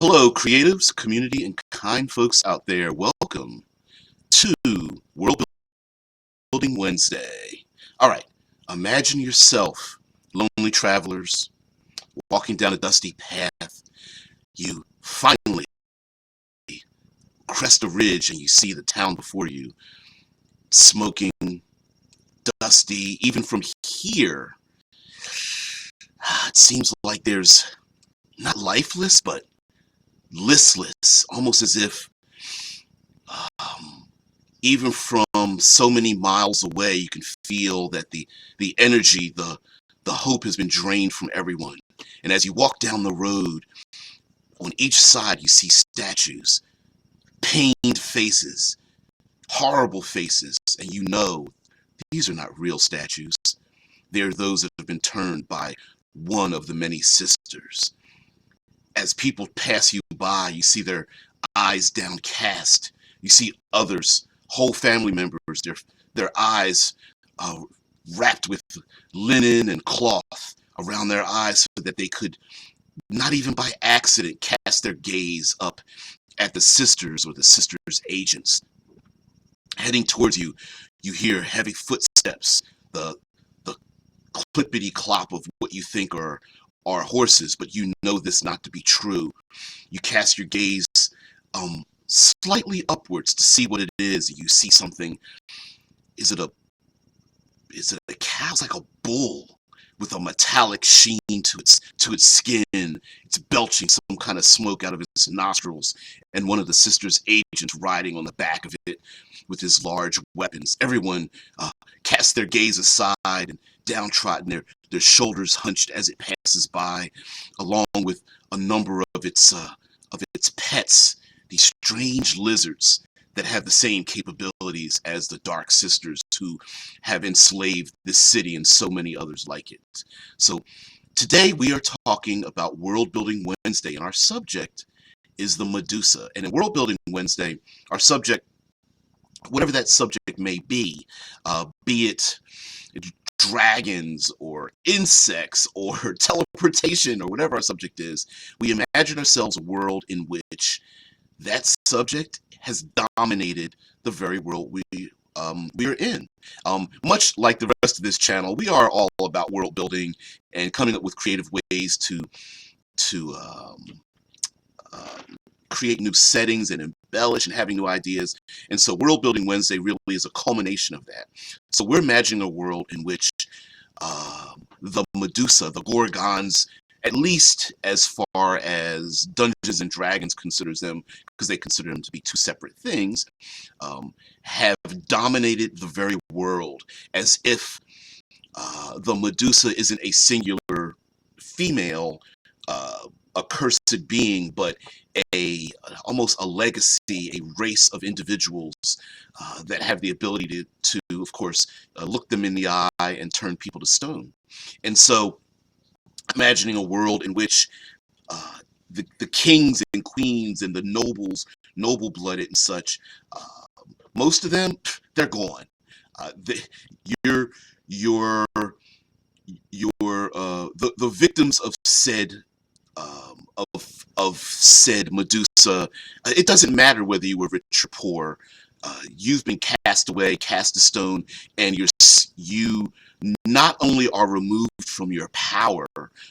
Hello, creatives, community, and kind folks out there. Welcome to World Building Wednesday. All right, imagine yourself, lonely travelers, walking down a dusty path. You finally crest a ridge and you see the town before you, smoking, dusty. Even from here, it seems like there's not lifeless, but listless, almost as if um, even from so many miles away, you can feel that the energy, the hope has been drained from everyone. And as you walk down the road, on each side you see statues, pained faces, horrible faces, and you know these are not real statues. They're those that have been turned by one of the many sisters. As people pass you by, you see their eyes downcast. You see others, whole family members, their eyes uh, wrapped with linen and cloth around their eyes so that they could not even by accident cast their gaze up at the sisters or the sisters' agents. Heading towards you, you hear heavy footsteps, the clippity clop of what you think are horses, but you know this not to be true. You cast your gaze slightly upwards to see what it is. You see something. Is it a cow? It's like a bull with a metallic sheen to its skin. It's belching some kind of smoke out of its nostrils, and one of the sisters' agents riding on the back of it with his large weapons. Everyone casts their gaze aside and downtrodden, their shoulders hunched as it passes by, along with a number of its pets, these strange lizards that have the same capabilities as the Dark Sisters who have enslaved this city and so many others like it. So today we are talking about World Building Wednesday, and our subject is the Medusa. And in World Building Wednesday, our subject, whatever that subject may be it dragons or insects or teleportation or whatever our subject is, we imagine ourselves a world in which that subject has dominated the very world we are in. Much like the rest of this channel, we are all about world building and coming up with creative ways to create new settings and embellish and having new ideas. And so World Building Wednesday really is a culmination of that. So we're imagining a world in which the Medusa, the Gorgons, at least as far as Dungeons and Dragons considers them, because they consider them to be two separate things, have dominated the very world, as if the Medusa isn't a singular female, accursed being, but almost a legacy, a race of individuals that have the ability to of course, look them in the eye and turn people to stone. And so, imagining a world in which the kings and queens and the nobles, noble-blooded and such, most of them, they're gone. The, your your the victims of said said Medusa, it doesn't matter whether you were rich or poor. You've been cast away, cast to stone, and you not only are removed from your power,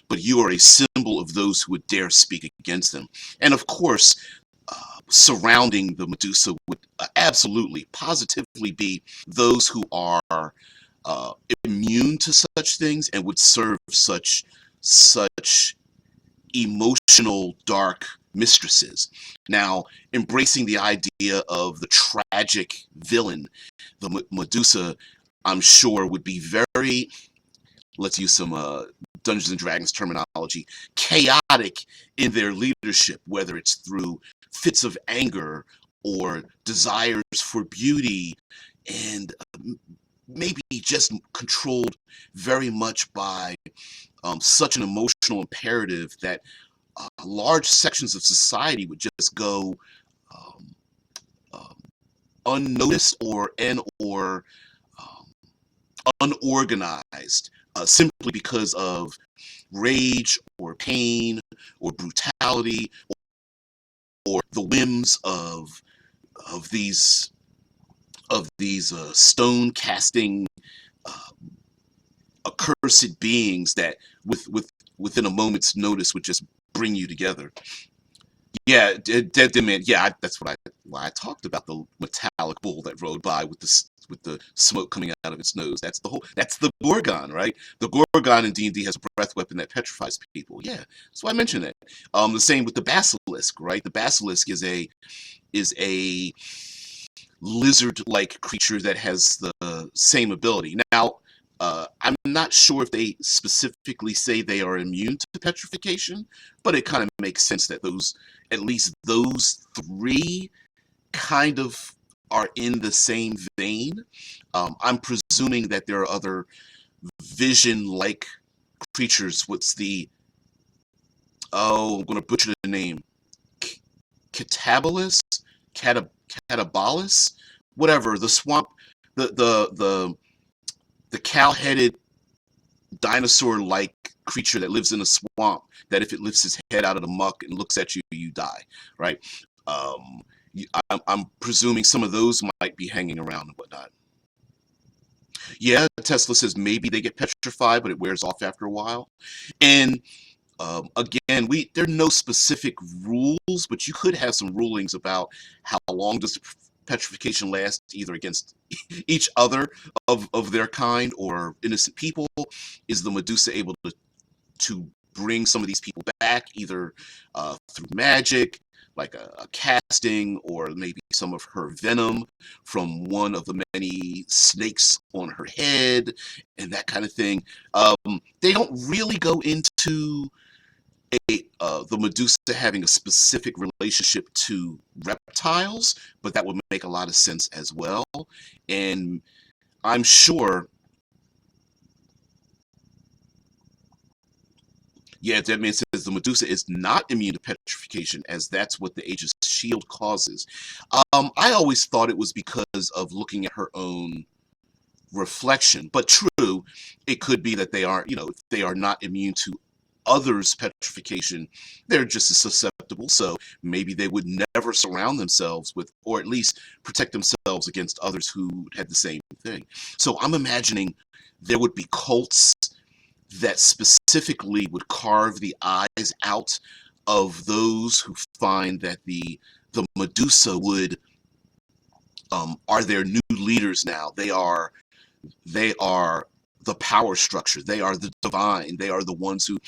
but you are a symbol of those who would dare speak against them. And of course, surrounding the Medusa would absolutely, positively be those who are immune to such things and would serve such emotional dark mistresses. Now, embracing the idea of the tragic villain, the Medusa, I'm sure would be very, let's use some Dungeons and Dragons terminology, chaotic in their leadership, whether it's through fits of anger or desires for beauty, and maybe just controlled very much by such an emotional imperative that large sections of society would just go um, um, unnoticed or um, unorganized, simply because of rage or pain or brutality or the whims of these stone casting uh, accursed beings that within a moment's notice would just bring you together. Yeah, Dead Man. Yeah, that's what why I talked about the metallic bull that rode by with the smoke coming out of its nose. That's the Gorgon, right? The Gorgon in D&D has a breath weapon that petrifies people. Yeah, that's why I mentioned that. The same with the basilisk, right? The basilisk is a lizard-like creature that has the same ability. Now, I'm not sure if they specifically say they are immune to petrification, but it kind of makes sense that at least those three kind of are in the same vein. I'm presuming that there are other vision-like creatures. What's I'm going to butcher the name. Catabolus? Catabolus? Whatever. The swamp, the cow-headed dinosaur-like creature that lives in a swamp, that if it lifts its head out of the muck and looks at you, you die, right? I'm presuming some of those might be hanging around and whatnot. Yeah, Tesla says maybe they get petrified, but it wears off after a while. And again, there are no specific rules, but you could have some rulings about how long does petrification last, either against each other of their kind or innocent people. Is the Medusa able to bring some of these people back, either through magic, like a casting, or maybe some of her venom from one of the many snakes on her head, and that kind of thing. They don't really go into the Medusa having a specific relationship to reptiles, but that would make a lot of sense as well. And I'm sure, yeah, that man says the Medusa is not immune to petrification, as that's what the Aegis shield causes. I always thought it was because of looking at her own reflection, but true, it could be that they are not immune to others' petrification. They're just as susceptible, so maybe they would never surround themselves with, or at least protect themselves against others who had the same thing. So I'm imagining there would be cults that specifically would carve the eyes out of those who find that the Medusa would are their new leaders now. They are the power structure. They are the divine. They are the ones who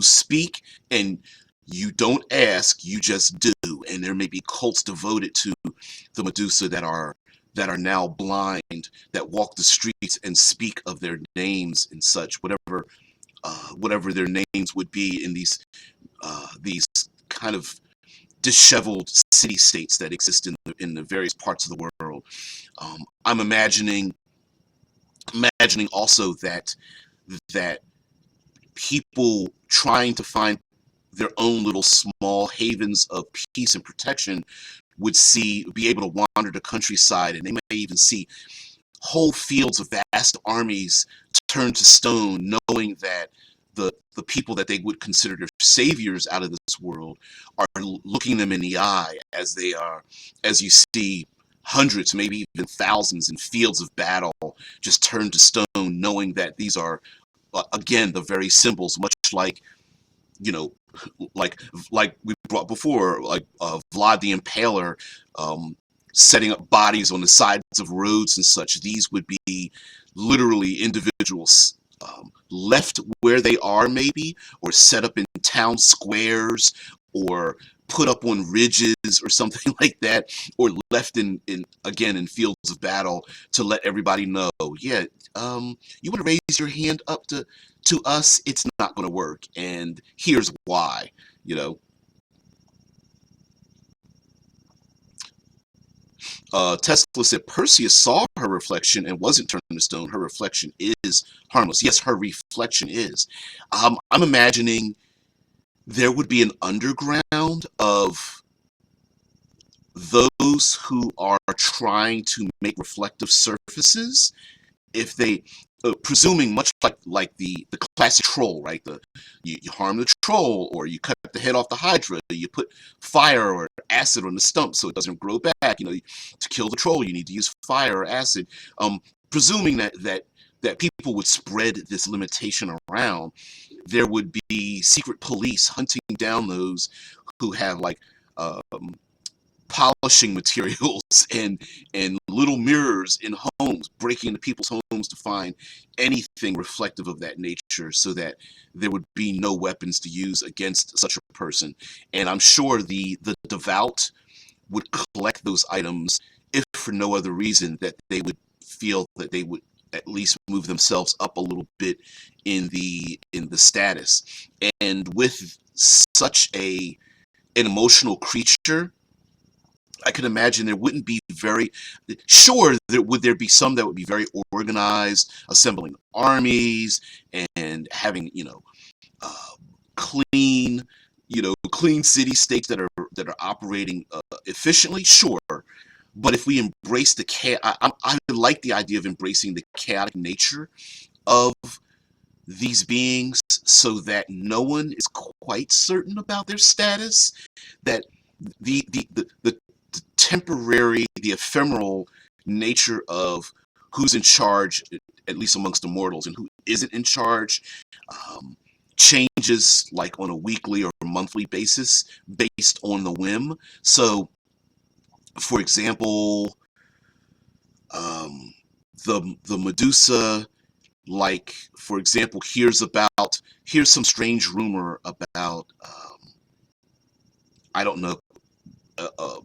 speak, and you don't ask, you just do. And there may be cults devoted to the Medusa that are now blind, that walk the streets and speak of their names and such, whatever their names would be in these kind of disheveled city states that exist in the various parts of the world. I'm imagining also that people trying to find their own little small havens of peace and protection would be able to wander the countryside, and they may even see whole fields of vast armies turn to stone, knowing that the people that they would consider their saviors out of this world are looking them in the eye as you see hundreds, maybe even thousands in fields of battle just turn to stone, knowing that these are, again, the very symbols, much like, you know, like we brought before, like Vlad the Impaler, setting up bodies on the sides of roads and such. These would be literally individuals left where they are, maybe, or set up in town squares, or put up on ridges or something like that, or left in fields of battle to let everybody know, yeah, you want to raise your hand up to us, it's not going to work, and here's why, you know. Tesla said Perseus saw her reflection and wasn't turned to stone. Her reflection is harmless. Yes, her reflection is. I'm imagining there would be an underground of those who are trying to make reflective surfaces. If they, presuming much like the classic troll, right? You harm the troll, or you cut the head off the Hydra, you put fire or acid on the stump so it doesn't grow back. To kill the troll, you need to use fire or acid. Presuming that people would spread this limitation around, there would be secret police hunting down those who have like um, polishing materials and little mirrors in homes, breaking into people's homes to find anything reflective of that nature, so that there would be no weapons to use against such a person. And I'm sure the devout would collect those items, if for no other reason that they would feel that they would at least move themselves up a little bit in the status. And with such an emotional creature, I can imagine there wouldn't be very sure there be some that would be very organized, assembling armies and having uh, clean clean city states that are operating efficiently. Sure, but if we embrace the I like the idea of embracing the chaotic nature of these beings, so that no one is quite certain about their status, that the temporary, the ephemeral nature of who's in charge, at least amongst the mortals, and who isn't in charge, um, changes like on a weekly or monthly basis based on the whim. So, for example, um, the Medusa, like, for example, here's some strange rumor about I don't know, uh,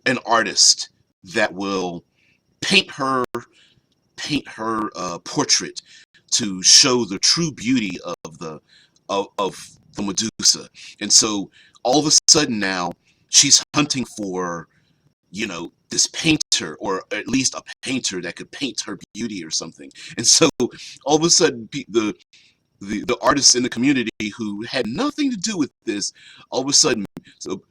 an artist that will paint her portrait to show the true beauty of the Medusa. And so all of a sudden now she's hunting for this painter, or at least a painter that could paint her beauty or something. And so all of a sudden the artists in the community who had nothing to do with this, all of a sudden, so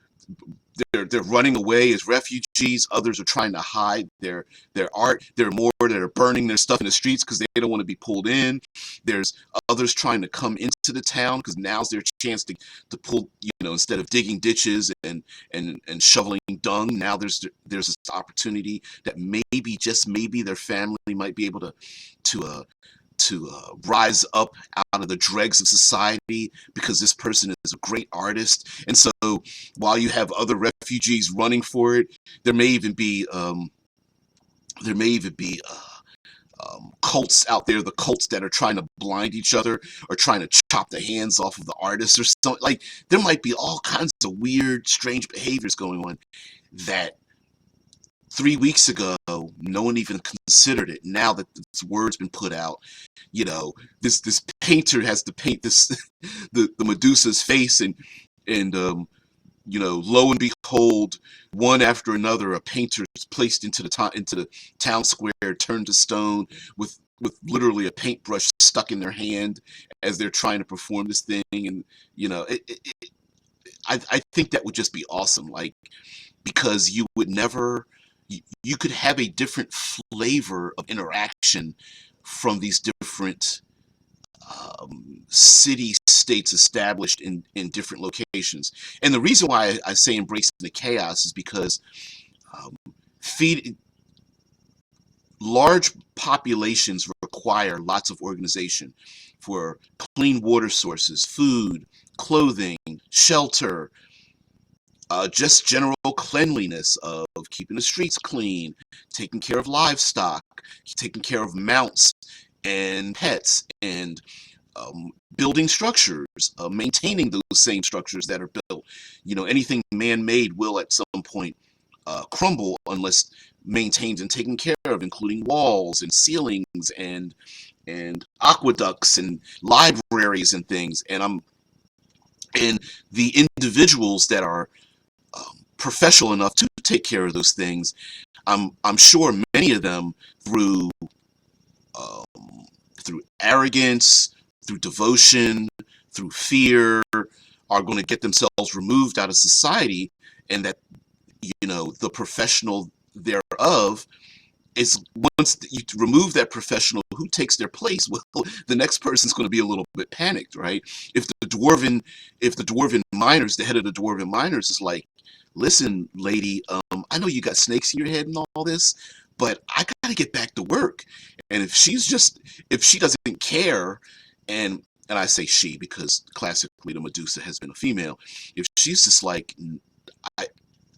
they're running away as refugees. Others are trying to hide their art. There are more that are burning their stuff in the streets because they don't want to be pulled in. There's others trying to come into the town because now's their chance to pull, instead of digging ditches and shoveling dung, now there's this opportunity that maybe, just maybe, their family might be able to rise up out of the dregs of society because this person is a great artist. And so while you have other refugees running for it, there may even be cults out there, the cults that are trying to blind each other or trying to chop the hands off of the artist or something. Like, there might be all kinds of weird, strange behaviors going on that 3 weeks ago no one even considered it. Now that this word's been put out, this painter has to paint this the Medusa's face, and lo and behold, one after another, a painter is placed into the town square, turned to stone, with literally a paintbrush stuck in their hand as they're trying to perform this thing. And I think that would just be awesome, like, because you would never, you could have a different flavor of interaction from these different city states established in different locations. And the reason why I say embracing the chaos is because um, feed large populations require lots of organization for clean water sources, food, clothing, shelter, just general cleanliness of keeping the streets clean, taking care of livestock, taking care of mounts and pets, and building structures, maintaining those same structures that are built. Anything man-made will at some point crumble unless maintained and taken care of, including walls and ceilings and aqueducts and libraries and things. And the individuals that are professional enough to take care of those things, I'm sure many of them, through arrogance, through devotion, through fear, are going to get themselves removed out of society, and that the professional thereof is, once you remove that professional, who takes their place? Well, the next person's going to be a little bit panicked, right? If the dwarven miners, the head of the dwarven miners, is like, listen, lady, I know you got snakes in your head and all this, but I gotta get back to work. And if she doesn't care, and and I say she because classically the Medusa has been a female. If she's just like, I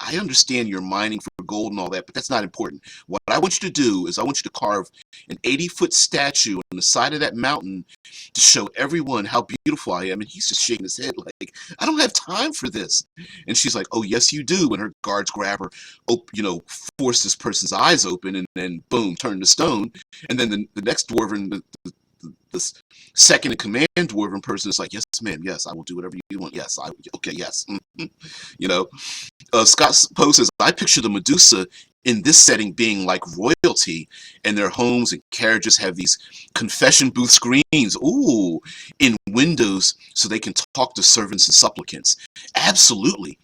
I understand you're mining for gold and all that, but that's not important. What I want you to do is I want you to carve an 80-foot statue on the side of that mountain to show everyone how beautiful I am. And he's just shaking his head like, I don't have time for this. And she's like, oh, yes, you do. And her guards grab her, force this person's eyes open, and then boom, turn to stone. And then the next dwarven, the second in command dwarven person is like, yes, ma'am, yes, I will do whatever you want. Yes, okay, yes. You know, Scott Poe says, I picture the Medusa in this setting being like royalty, and their homes and carriages have these confession booth screens, ooh, in windows so they can talk to servants and supplicants. Absolutely.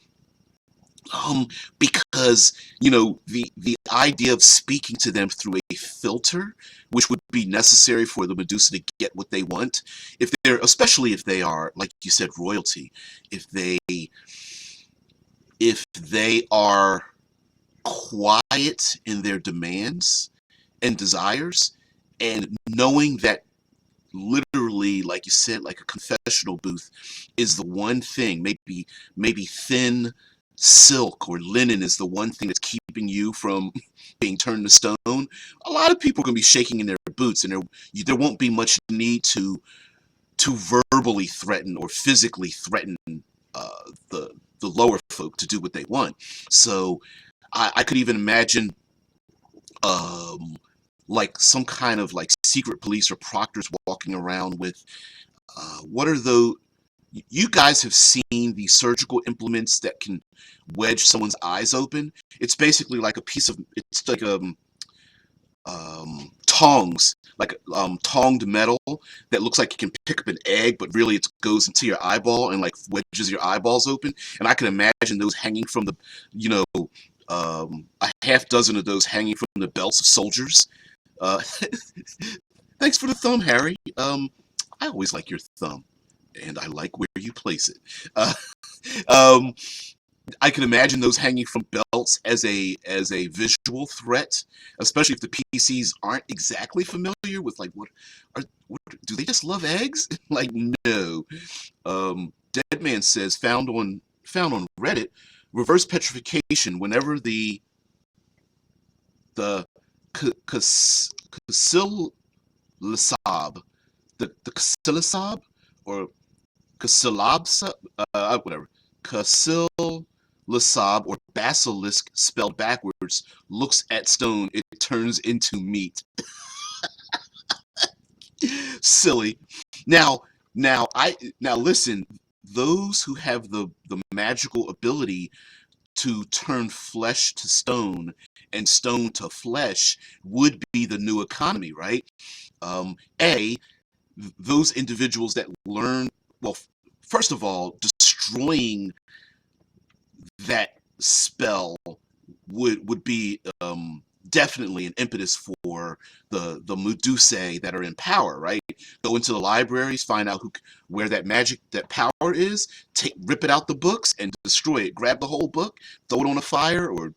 Because the idea of speaking to them through a filter, which would be necessary for the Medusa to get what they want, especially if they are, like you said, royalty, if they are quiet in their demands and desires, and knowing that literally, like you said, like a confessional booth is the one thing, maybe thin silk or linen is the one thing that's keeping you from being turned to stone. A lot of people are going to be shaking in their boots, and there won't be much need to verbally threaten or physically threaten the lower folk to do what they want. So I could even imagine like some kind of like secret police or proctors walking around with what are those? You guys have seen the surgical implements that can wedge someone's eyes open. It's basically like it's like tongs, like tonged metal that looks like it can pick up an egg, but really it goes into your eyeball and like wedges your eyeballs open. And I can imagine those hanging from a half dozen of those hanging from the belts of soldiers. Uh, Thanks for the thumb, Harry. I always like your thumb, and I like where you place it. Uh, um, I can imagine those hanging from belts as a visual threat, especially if the PCs aren't exactly familiar with like what do they just love eggs? Like no. Deadman says found on Reddit, reverse petrification whenever the casillasab, the casillasab or casilabsa, whatever, casillasab or basilisk spelled backwards looks at stone, it turns into meat. Silly. Now, now listen. Those who have the magical ability to turn flesh to stone and stone to flesh would be the new economy, right? A, those individuals that learn, well, first of all, destroying that spell would be definitely an impetus for the Medusae that are in power, right? Go into the libraries, find out where that power is, rip it out the books and destroy it. Grab the whole book, throw it on a fire, or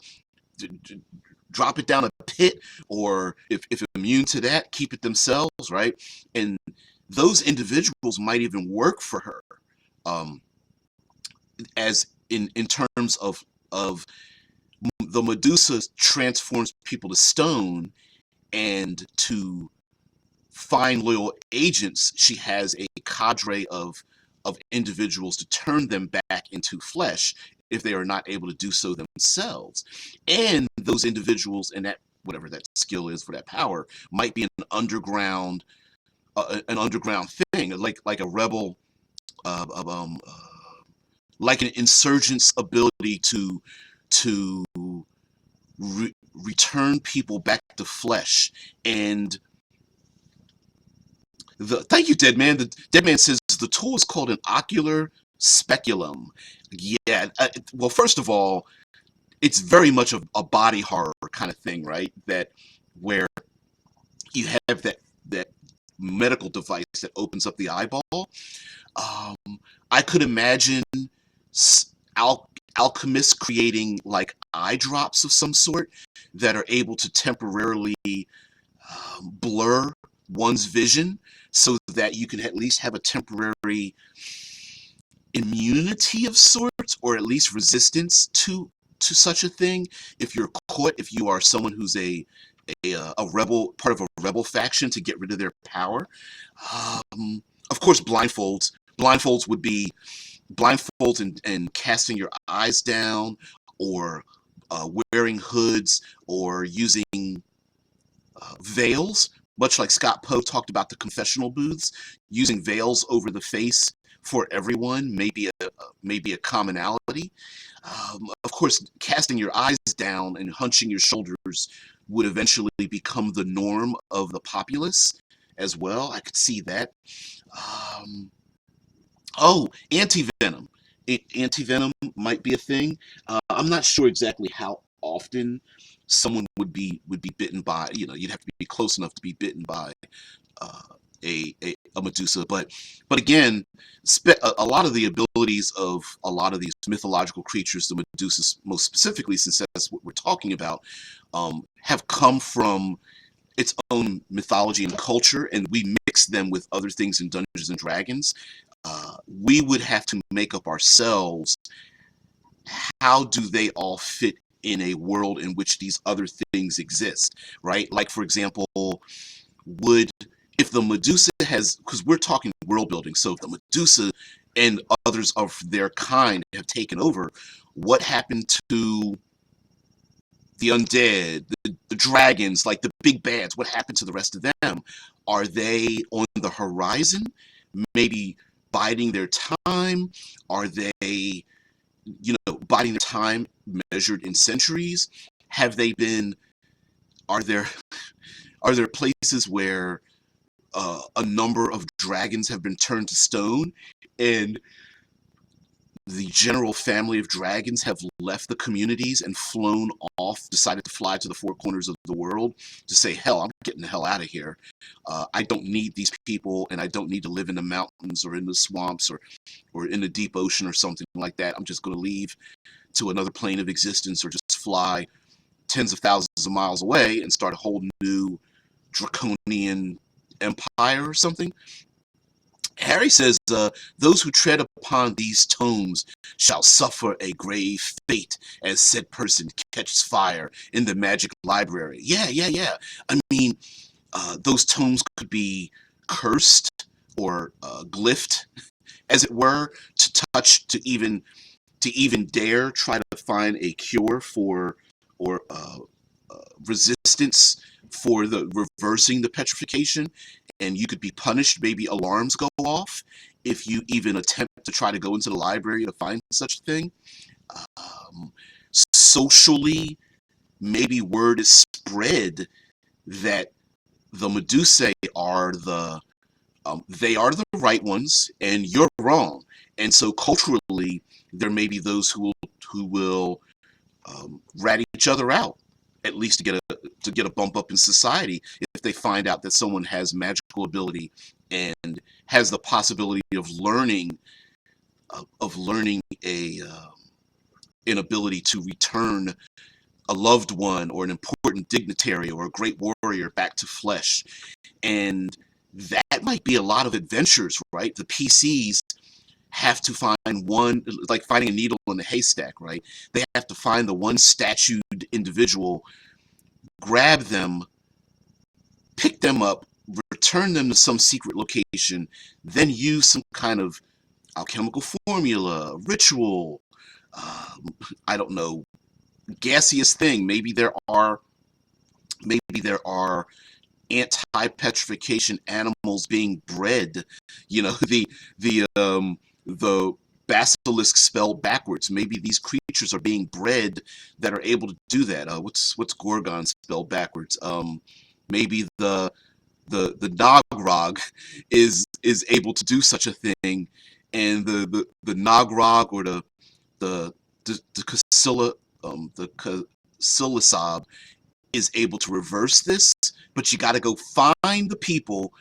drop it down a pit, or if immune to that, keep it themselves, right? And those individuals might even work for her, as in terms of the Medusa transforms people to stone, and to find loyal agents, she has a cadre of individuals to turn them back into flesh if they are not able to do so themselves. And those individuals and that whatever that skill is for that power might be an underground thing, like a rebel, like an insurgent's ability to return people back to flesh. And thank you, Deadman. The Deadman says the tool is called an ocular speculum. Yeah. Well, first of all, it's very much a body horror kind of thing, right? That where you have that medical device that opens up the eyeball. I could imagine alchemists creating like eye drops of some sort that are able to temporarily blur one's vision so that you can at least have a temporary immunity of sorts, or at least resistance to such a thing. If you're caught, if you are someone who's a rebel, part of a rebel faction, to get rid of their power. Of course, blindfolds. Blindfolds would be blindfolds and casting your eyes down, or wearing hoods, or using veils, much like Scott Poe talked about the confessional booths. Using veils over the face for everyone maybe a commonality. Of course, casting your eyes down and hunching your shoulders would eventually become the norm of the populace as well. I could see that. Um, oh, anti-venom. Anti-venom might be a thing. I'm not sure exactly how often someone would be bitten by. You'd have to be close enough to be bitten by uh, a Medusa. But again, a lot of the abilities of a lot of these mythological creatures, the Medusas most specifically, since that's what we're talking about, have come from its own mythology and culture, and we mix them with other things in Dungeons and Dragons. We would have to make up ourselves, how do they all fit in a world in which these other things exist, right? Like, for example, would if the Medusa has, because we're talking world building, so if the Medusa and others of their kind have taken over, what happened to the undead, the dragons, like the big bads? What happened to the rest of them? Are they on the horizon, maybe biding their time? Are they, biding their time measured in centuries? Have they been, are there, are there places where a number of dragons have been turned to stone, and the general family of dragons have left the communities and flown off, decided to fly to the four corners of the world to say, hell, I'm getting the hell out of here. I don't need these people, and I don't need to live in the mountains or in the swamps, or in the deep ocean or something like that. I'm just going to leave to another plane of existence, or just fly tens of thousands of miles away and start a whole new draconian empire or something. Harry says, those who tread upon these tomes shall suffer a grave fate, as said person catches fire in the magic library. Yeah, yeah, yeah. I mean, those tomes could be cursed, or glyphed, as it were, to even dare try to find a cure for, or resistance for the reversing the petrification, and you could be punished. Maybe alarms go off if you even attempt to try to go into the library to find such a thing. Socially, maybe word is spread that the Medusae are the right ones, and you're wrong. And so culturally, there may be those who will rat each other out, at least to get a bump up in society, if they find out that someone has magical ability and has the possibility of learning an ability to return a loved one, or an important dignitary, or a great warrior back to flesh. And that might be a lot of adventures, right? The PCs have to find one, like finding a needle in a haystack, right? They have to find the one statued individual, grab them, pick them up, return them to some secret location, then use some kind of alchemical formula, ritual, I don't know, gaseous thing. Maybe there are anti-petrification animals being bred. The basilisk spelled backwards. Maybe these creatures are being bred that are able to do that. What's Gorgon spelled backwards? Maybe the Nogrog is able to do such a thing, and the Nogrog, or the Casillasab is able to reverse this. But you got to go find the people,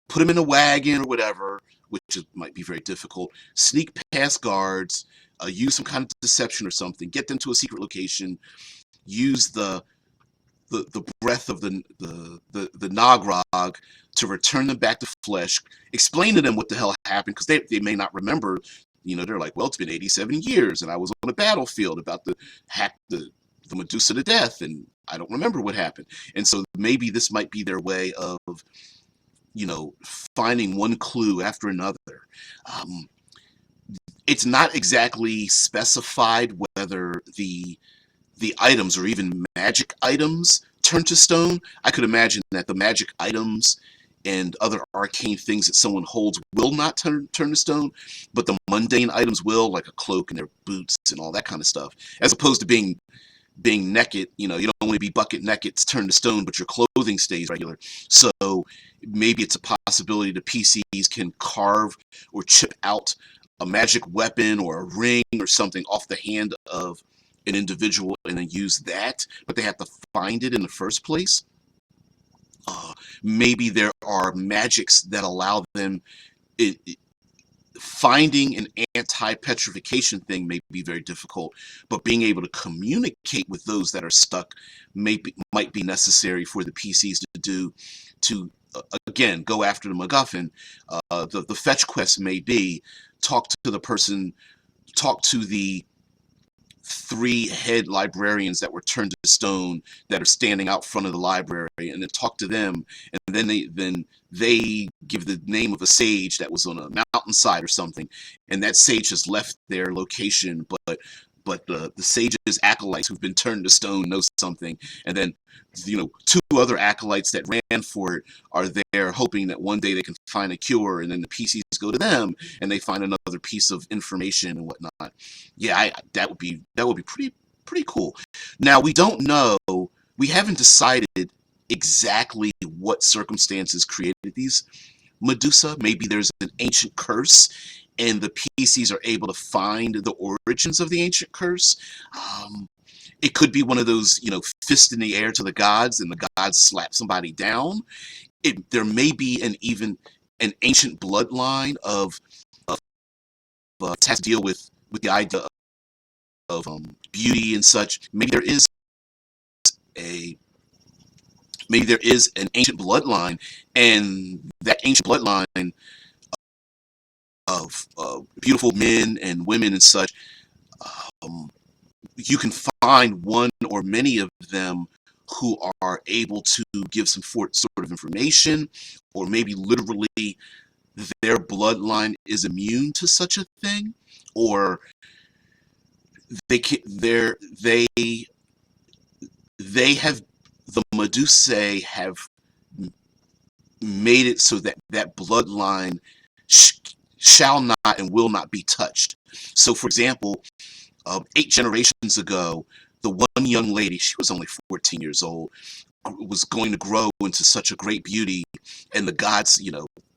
put them in a wagon or whatever, which might be very difficult. Sneak past guards, use some kind of deception or something, get them to a secret location, use the breath of the Nagrog to return them back to flesh, explain to them what the hell happened, because they may not remember. They're like, well, it's been 87 years, and I was on a battlefield about to hack the Medusa to death, and I don't remember what happened. And so maybe this might be their way of, finding one clue after another. Um, it's not exactly specified whether the items or even magic items turn to stone. I could imagine that the magic items and other arcane things that someone holds will not turn to stone, but the mundane items will, like a cloak and their boots and all that kind of stuff. As opposed to being naked, you don't want to be bucket naked, turn to stone, but your clothing stays regular. So maybe it's a possibility the PCs can carve or chip out a magic weapon or a ring or something off the hand of an individual and then use that, but they have to find it in the first place. Maybe there are magics that allow them finding an anti-petrification thing may be very difficult, but being able to communicate with those that are stuck might be necessary for the PCs to do to again go after the MacGuffin. The fetch quest may be talk to the person, talk to the 3 head librarians that were turned to stone that are standing out front of the library, and then talk to them, and then they give the name of a sage that was on a mountainside or something, and that sage has left their location, but the sage's acolytes who've been turned to stone know something, and then 2 other acolytes that ran for it are there hoping that one day they can find a cure, and then the PCs go to them and they find another piece of information and whatnot. Yeah, that would be pretty cool. Now, we haven't decided exactly what circumstances created these Medusa. Maybe there's an ancient curse and the PCs are able to find the origins of the ancient curse. It could be one of those, fist in the air to the gods, and the gods slap somebody down. There may be even an ancient bloodline of it has to deal with the idea of beauty and such. A maybe there is an ancient bloodline, and that ancient bloodline of beautiful men and women and such. You can find one or many of them who are able to give some sort of information, or maybe literally their bloodline is immune to such a thing, or they have the Medusae have made it so that that bloodline shall not and will not be touched. So, for example, 8 generations ago, the one young lady, she was only 14 years old, was going to grow into such a great beauty, and the gods,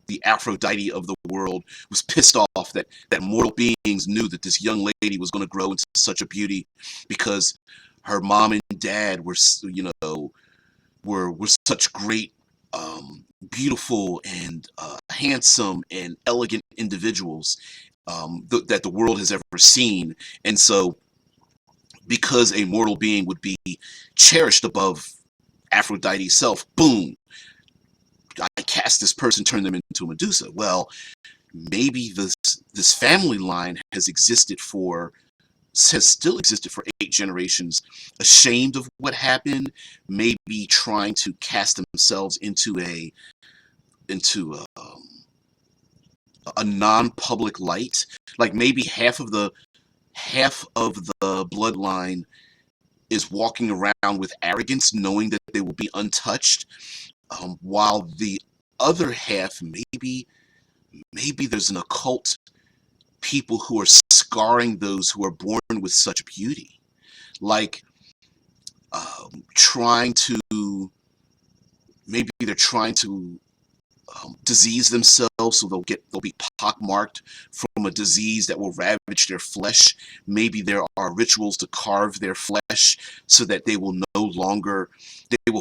the Aphrodite of the world, was pissed off that mortal beings knew that this young lady was going to grow into such a beauty, because her mom and dad were such great, beautiful and handsome and elegant individuals that the world has ever seen. And so, because a mortal being would be cherished above Aphrodite's self, boom, I cast this person, turn them into a Medusa. Well, maybe this family line has still existed for 8 generations, ashamed of what happened, maybe trying to cast themselves into a non-public light. Like maybe half of the bloodline is walking around with arrogance, knowing that they will be untouched, while the other half, maybe there's an occult people who are scarring those who are born with such beauty, like maybe they're trying to disease themselves, so they'll be pockmarked from a disease that will ravage their flesh. Maybe there are rituals to carve their flesh so that they will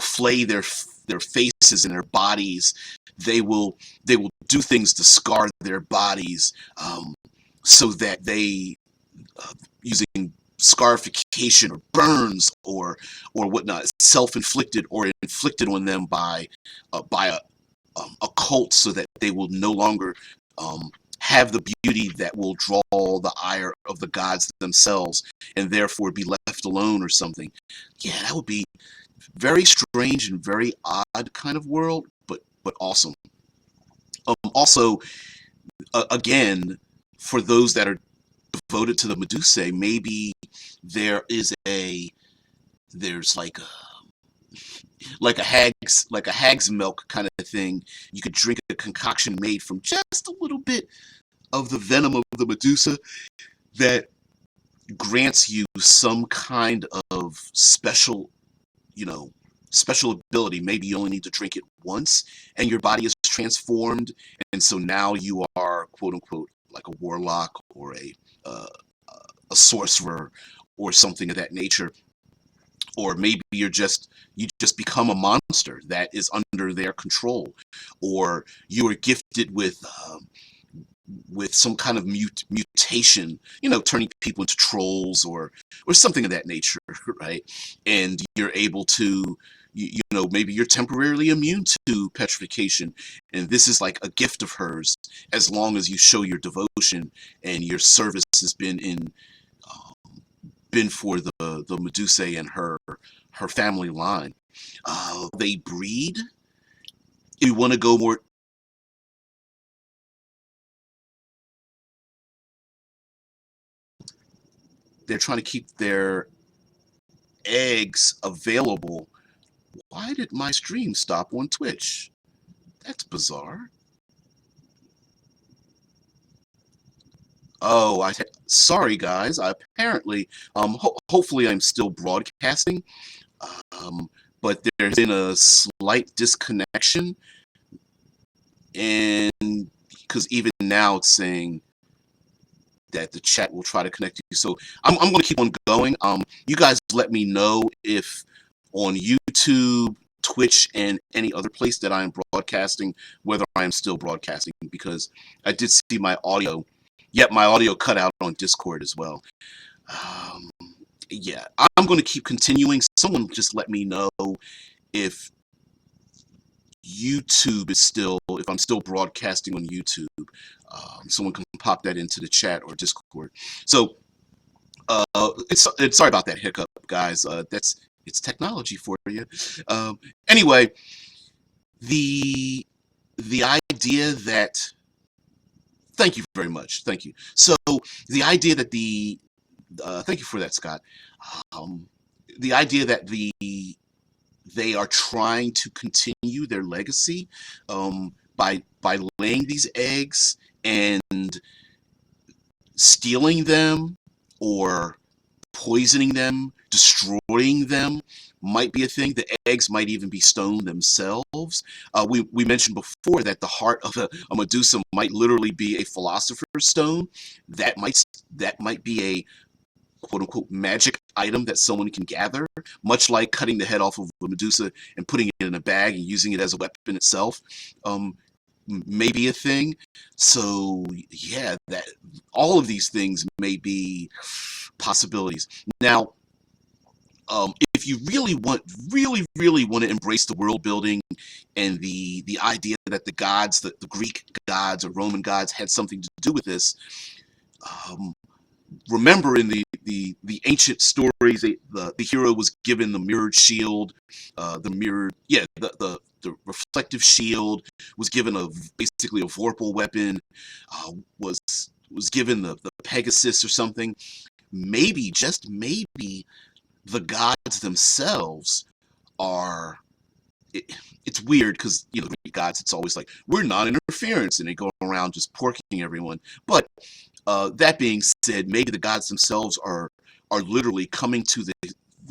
flay their faces and their bodies. They will do things to scar their bodies, so that using scarification or burns or whatnot, self-inflicted or inflicted on them by a cult, so that they will no longer have the beauty that will draw the ire of the gods themselves, and therefore be left alone or something. Yeah, that would be very strange and very odd kind of world, but awesome. Also, again, for those that are devoted to the Medusa, maybe there is there's like a hag's milk kind of thing. You could drink a concoction made from just a little bit of the venom of the Medusa that grants you some kind of you know, special ability. Maybe you only need to drink it once, and your body is transformed, and so now you are quote unquote like a warlock or uh, a sorcerer or something of that nature. Or maybe you just become a monster that is under their control, or you are gifted with some kind of mutation, turning people into trolls or something of that nature, right? And you're able to, maybe you're temporarily immune to petrification, and this is like a gift of hers, as long as you show your devotion and your service has been for the Medusa and her family line. They breed. If you want to go more, they're trying to keep their eggs available. Why did my stream stop on Twitch? That's bizarre. Oh, sorry guys. I apparently, hopefully I'm still broadcasting, but there's been a slight disconnection, and because even now it's saying that the chat will try to connect you. So I'm going to keep on going. You guys let me know if on YouTube, Twitch, and any other place that I'm broadcasting, whether I am still broadcasting, because I did see my audio. Yep, my audio cut out on Discord as well. Um, yeah, I'm going to keep continuing. Someone just let me know if YouTube is still, if I'm still broadcasting on YouTube. Someone can pop that into the chat or Discord. So it's sorry about that hiccup, guys. It's technology for you. Anyway, the idea that, thank you very much, thank you. So the idea that thank you for that, Scott. The idea that they are trying to continue their legacy by laying these eggs and stealing them or poisoning them, destroying them might be a thing. The eggs might even be stone themselves. We mentioned before that the heart of a Medusa might literally be a philosopher's stone. That might be a quote unquote magic item that someone can gather, much like cutting the head off of a Medusa and putting it in a bag and using it as a weapon itself. Maybe a thing. So yeah, that all of these things may be possibilities. Now, if you really want to embrace the world building and the idea that the gods, the Greek gods or Roman gods had something to do with this, remember in the ancient stories, the hero was given the mirrored shield, the reflective shield, was given basically a vorpal weapon, was given the Pegasus or something. Maybe, just maybe, the gods themselves are. It's weird because the Greek gods, it's always like, we're not interference, and they go around just porking everyone. But that being said, maybe the gods themselves are literally coming to the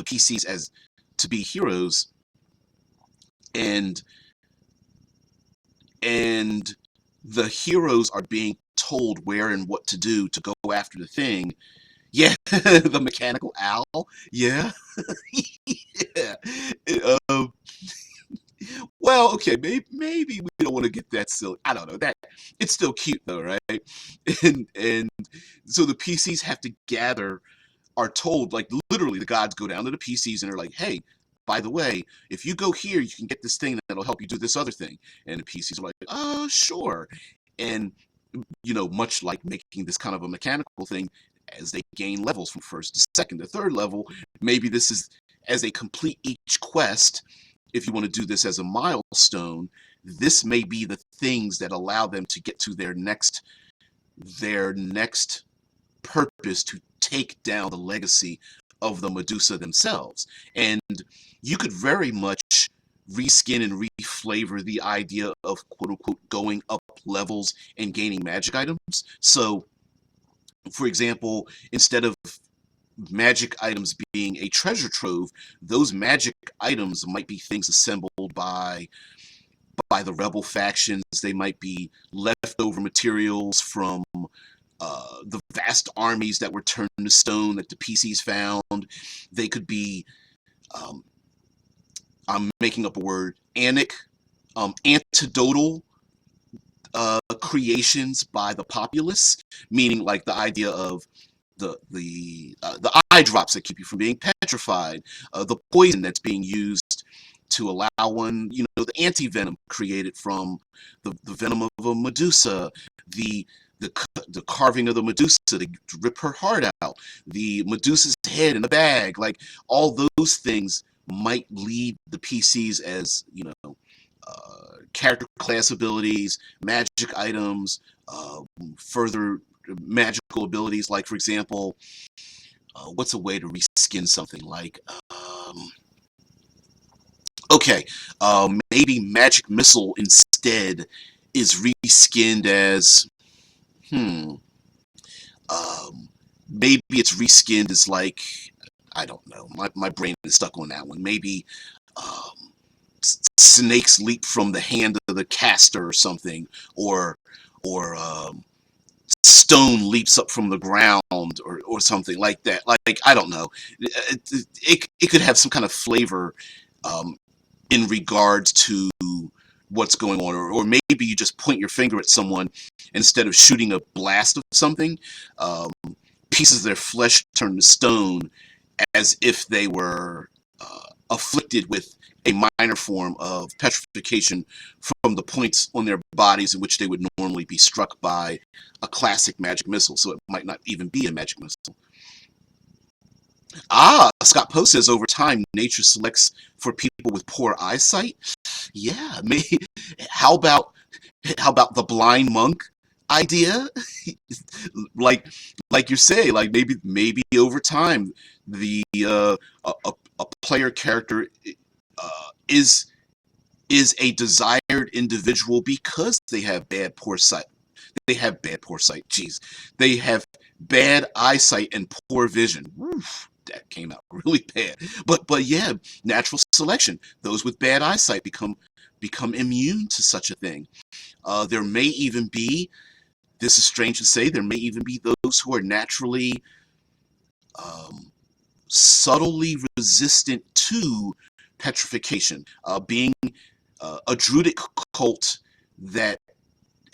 PCs as to be heroes, and the heroes are being told where and what to do to go after the thing. Yeah, the mechanical owl. Yeah, yeah. Um, well, well, okay, maybe we don't want to get that silly. I don't know. That it's still cute though, right? And so the PCs have to gather, are told, like literally the gods go down to the PCs and are like, hey, by the way, if you go here, you can get this thing that'll help you do this other thing. And the PCs are like, sure. And much like making this kind of a mechanical thing, as they gain levels from first to second to third level, maybe this is as they complete each quest. If you want to do this as a milestone, this may be the things that allow them to get to their next purpose, to take down the legacy of the Medusa themselves. And you could very much reskin and reflavor the idea of quote unquote going up levels and gaining magic items. So, for example, instead of magic items being a treasure trove, those magic items might be things assembled by the rebel factions. They might be leftover materials from the vast armies that were turned to stone that the PCs found. They could be, I'm making up a word, antidotal creations by the populace, meaning like the idea of the eye drops that keep you from being petrified, the poison that's being used to allow one, the anti-venom created from the venom of a Medusa, the carving of the Medusa to rip her heart out, the Medusa's head in a bag, like all those things might lead the PCs as, character class abilities, magic items, further magical abilities, like, for example, what's a way to reskin something? Like, okay, maybe Magic Missile instead is reskinned as, maybe it's reskinned as, like, I don't know, my brain is stuck on that one. Maybe snakes leap from the hand of the caster or something, or stone leaps up from the ground, or something like that. Like, I don't know. It could have some kind of flavor in regards to what's going on, or maybe you just point your finger at someone instead of shooting a blast of something. Pieces of their flesh turn to stone, as if they were afflicted with a minor form of petrification from the points on their bodies in which they would normally be struck by a classic magic missile. So it might not even be a magic missile. Scott Poe says over time, nature selects for people with poor eyesight. Yeah, maybe. How about the blind monk idea? like you say, like maybe over time, the a player character is a desired individual because they have poor sight. They have poor sight. Jeez, they have bad eyesight and poor vision. Oof, that came out really bad. But yeah, natural selection. Those with bad eyesight become immune to such a thing. There may even be, this is strange to say, there may even be those who are naturally subtly resistant to petrification. Being a druidic cult that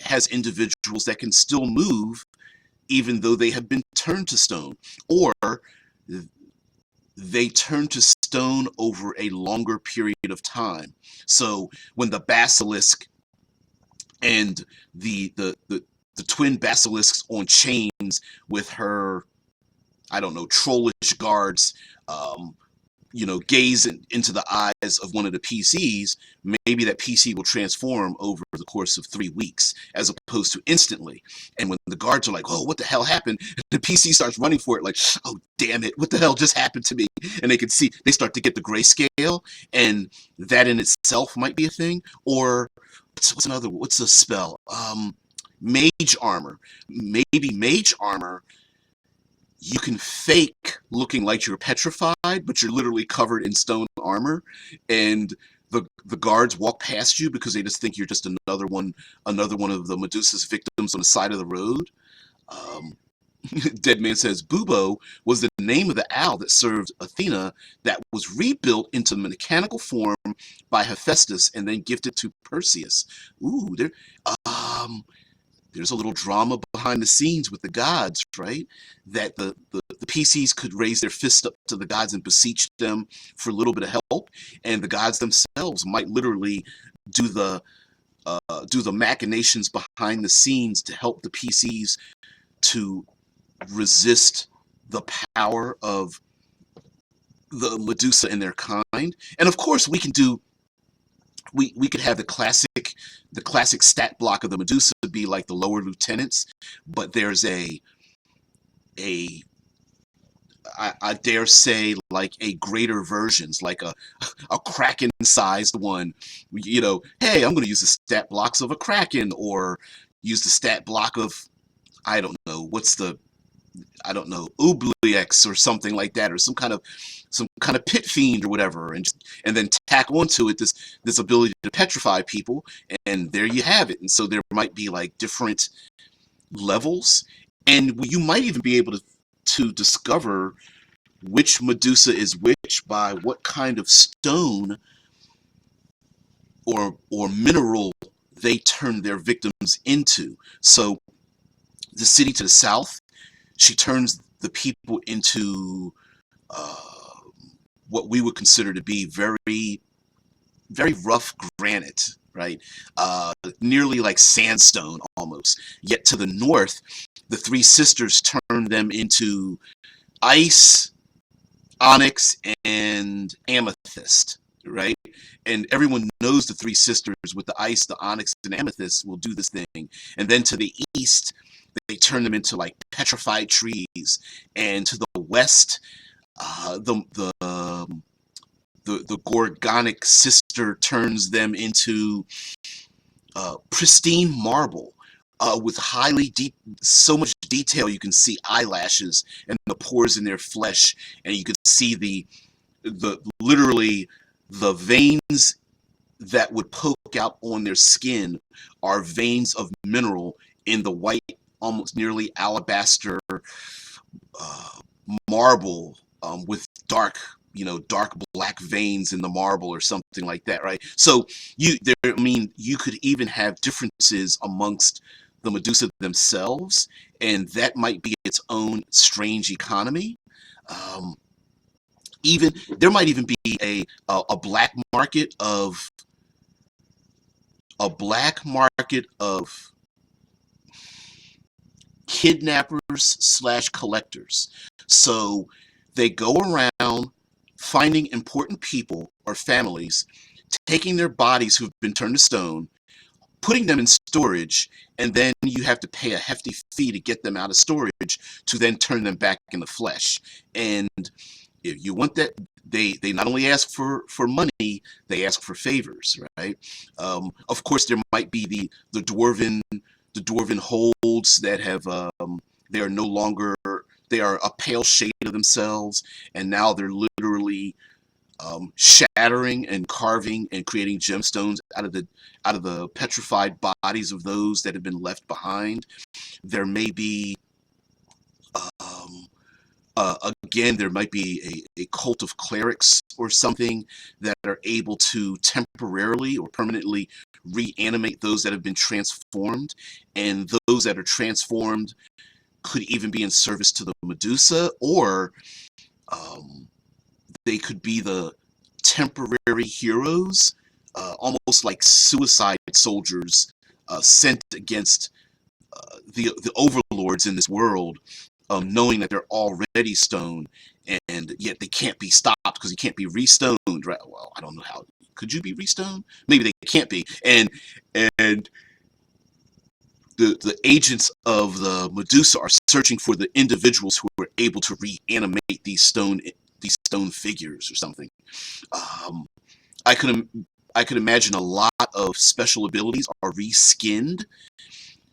has individuals that can still move even though they have been turned to stone, or they turn to stone over a longer period of time. So when the basilisk and the twin basilisks on chains with her, I don't know, trollish guards, gaze into the eyes of one of the PCs, maybe that PC will transform over the course of 3 weeks, as opposed to instantly. And when the guards are like, oh, what the hell happened? The PC starts running for it like, oh, damn it, what the hell just happened to me? And they can see, they start to get the grayscale, and that in itself might be a thing. Or what's a spell? Mage armor. Maybe mage armor, you can fake looking like you're petrified, but you're literally covered in stone armor, and the guards walk past you because they just think you're just another one of the Medusa's victims on the side of the road. Dead Man says Bubo was the name of the owl that served Athena that was rebuilt into mechanical form by Hephaestus and then gifted to Perseus. Ooh, um, there's a little drama behind the scenes with the gods, right? That the PCs could raise their fist up to the gods and beseech them for a little bit of help, and the gods themselves might literally do the do the machinations behind the scenes to help the PCs to resist the power of the Medusa and their kind. And of course, we could have the classic stat block of the Medusa be like the lower lieutenants, but there's a I dare say like a greater versions, like a Kraken-sized one. You know, hey, I'm going to use the stat blocks of a Kraken, or use the stat block of, I don't know, Oubliex or something like that, or some kind of pit fiend or whatever, and then tack onto it this ability to petrify people, and there you have it. And so there might be like different levels, and you might even be able to discover which Medusa is which by what kind of stone or mineral they turn their victims into. So the city to the south, she turns the people into uh, what we would consider to be very, very rough granite, right? Nearly like sandstone almost. Yet to the north, the three sisters turn them into ice, onyx, and amethyst, right? And everyone knows the three sisters with the ice, the onyx, and amethyst will do this thing. And then to the east, they turn them into like petrified trees, and to the west, the Gorgonic sister turns them into pristine marble, with highly deep, so much detail. You can see eyelashes and the pores in their flesh, and you can see the literally the veins that would poke out on their skin are veins of mineral in the white, almost nearly alabaster uh, marble, with dark, dark black veins in the marble or something like that, right? So you could even have differences amongst the Medusa themselves, and that might be its own strange economy. Um, Even there might even be a black market of kidnappers slash collectors. So they go around finding important people or families, taking their bodies who've been turned to stone, putting them in storage, and then you have to pay a hefty fee to get them out of storage to then turn them back into flesh. And if you want that, they not only ask for money, they ask for favors, right? Of course, there might be the dwarven holds that have they are no longer, they are a pale shade of themselves, and now they're literally shattering and carving and creating gemstones out of the petrified bodies of those that have been left behind. There may be again, there might be a cult of clerics or something that are able to temporarily or permanently reanimate those that have been transformed, and those that are transformed could even be in service to the Medusa, or um, they could be the temporary heroes, almost like suicide soldiers sent against the overlords in this world, knowing that they're already stoned, and yet they can't be stopped because you can't be restoned, right? Well, I don't know how. Could you be restoned? Maybe they can't be. And the agents of the Medusa are searching for the individuals who are able to reanimate these stone figures or something. Um, I could I could imagine a lot of special abilities are reskinned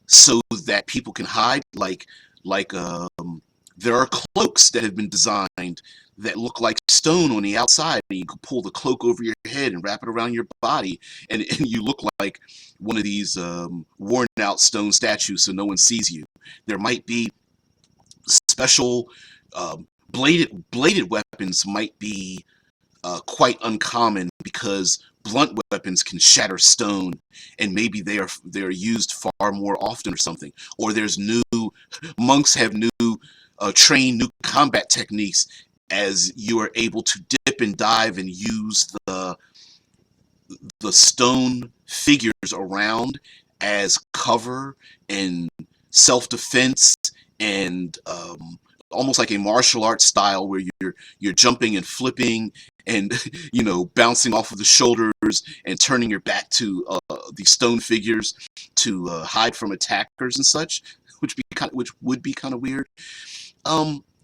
so that people can hide. Like there are cloaks that have been designed that look like stone on the outside, and you can pull the cloak over your head and wrap it around your body, and you look like one of these worn out stone statues, so no one sees you. There might be special bladed weapons might be quite uncommon because blunt weapons can shatter stone, and maybe they're used far more often or something. Or there's new monks have new trained new combat techniques as you are able to dip and dive and use the stone figures around as cover and self-defense and almost like a martial arts style where you're jumping and flipping and bouncing off of the shoulders and turning your back to these stone figures to hide from attackers and such, which would be kind of weird.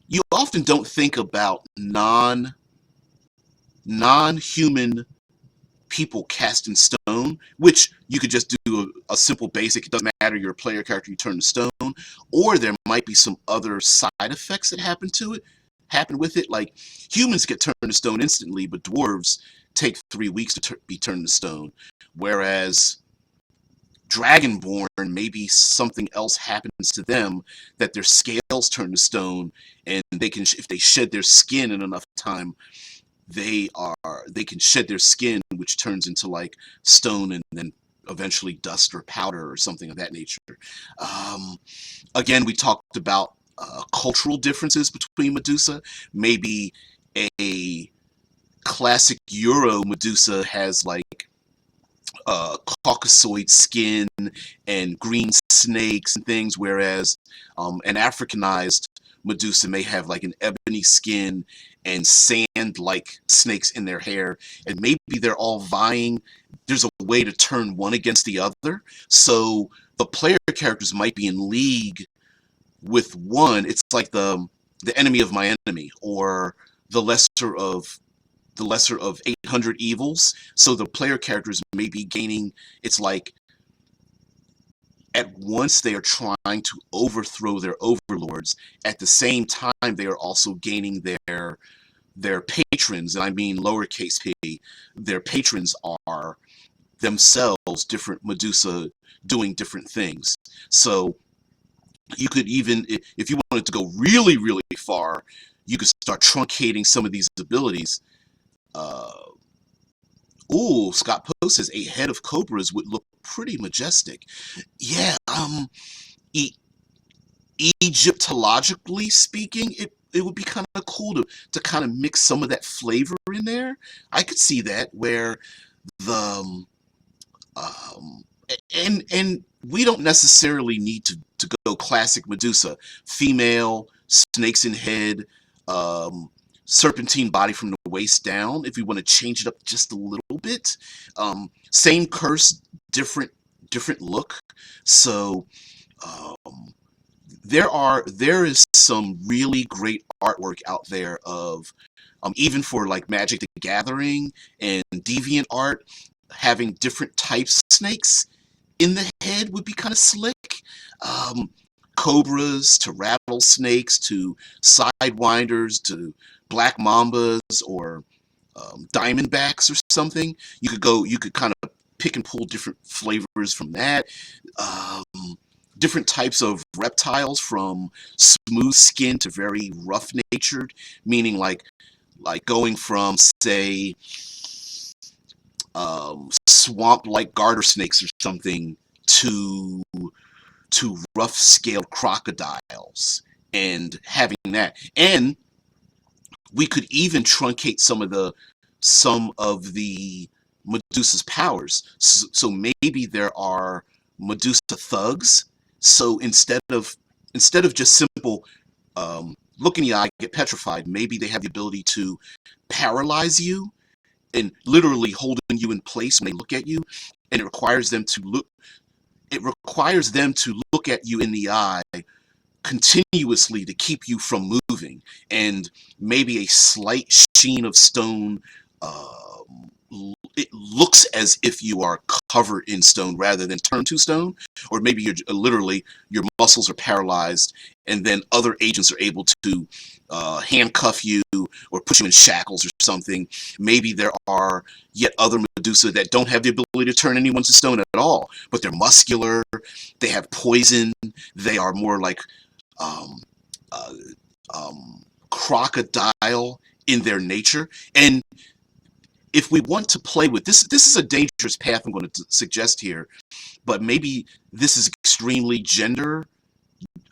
You often don't think about non-human people cast in stone, which you could just do a simple basic. It doesn't matter, you're a player character, you turn to stone, or there might be some other side effects that happen with it. Like humans get turned to stone instantly, but dwarves take 3 weeks to be turned to stone, whereas Dragonborn, maybe something else happens to them that their scales turn to stone, and they can, if they shed their skin in enough time, they can shed their skin, which turns into like stone and then eventually dust or powder or something of that nature. Again, we talked about cultural differences between Medusa. Maybe a classic Euro Medusa has like Caucasoid skin and green snakes and things, whereas an Africanized Medusa may have like an ebony skin and sand-like snakes in their hair, and maybe they're all vying. There's a way to turn one against the other, so the player characters might be in league with one. It's like the enemy of my enemy, or the lesser of 800 evils. So the player characters may be gaining. It's like at once they are trying to overthrow their overlords. At the same time, they are also gaining their patrons, and I mean lowercase p. Their patrons are themselves different Medusa doing different things. So you could even, if you wanted to go really, really far, you could start truncating some of these abilities. Ooh, Scott Post says a head of cobras would look pretty majestic. Yeah, e Egyptologically speaking, it would be kind of cool to kind of mix some of that flavor in there. I could see that, where the and we don't necessarily need to go classic Medusa, female, snakes in head, serpentine body from the waist down. If we want to change it up just a little bit, same curse, different look. So there is some really great artwork out there of even for like Magic the Gathering and Deviant Art, having different types of snakes in the head would be kind of slick. Cobras to rattlesnakes to sidewinders to black mambas or diamondbacks or something. You could kind of pick and pull different flavors from that. Different types of reptiles, from smooth skin to very rough natured, meaning like going from, say, swamp like garter snakes or something to rough scaled crocodiles, and having that. And we could even truncate some of the Medusa's powers. So maybe there are Medusa thugs. So instead of just simple look in the eye, get petrified, maybe they have the ability to paralyze you and literally holding you in place when they look at you, and it requires them to look at you in the eye continuously to keep you from moving, and maybe a slight sheen of stone. It looks as if you are covered in stone rather than turned to stone, or maybe you're literally, your muscles are paralyzed, and then other agents are able to handcuff you or put you in shackles or something. Maybe there are yet other Medusa that don't have the ability to turn anyone to stone at all, but they're muscular, they have poison, they are more like crocodile in their nature. And if we want to play with this is a dangerous path I'm going to suggest here, but maybe this is extremely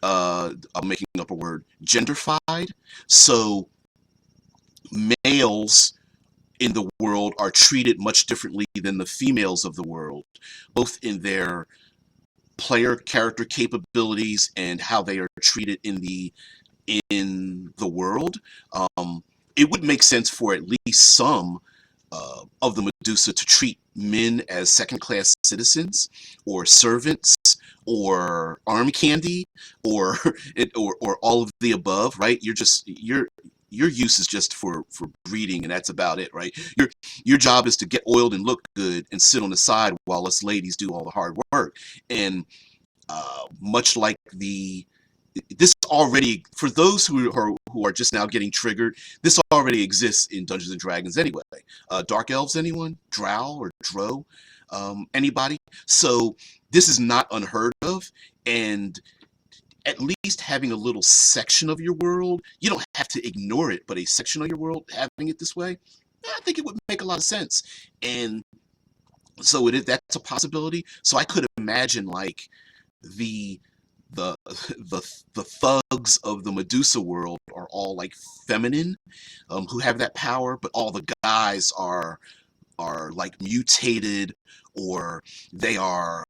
I'm making up a word, genderfied. So males in the world are treated much differently than the females of the world, both in their player character capabilities and how they are treated in the world. Um, it would make sense for at least some of the Medusa to treat men as second-class citizens or servants or arm candy or or all of the above, right? Your use is just for breeding, and that's about it, right? Your job is to get oiled and look good and sit on the side while us ladies do all the hard work. And much like this already, for those who are just now getting triggered, this already exists in Dungeons and Dragons anyway. Dark elves, anyone? Drow or Dro? Anybody? So this is not unheard of, and at least having a little section of your world, you don't have to ignore it, but a section of your world having it this way, I think it would make a lot of sense. And so that's a possibility. So I could imagine like the the the thugs of the Medusa world are all like feminine, who have that power, but all the guys are like mutated, or they are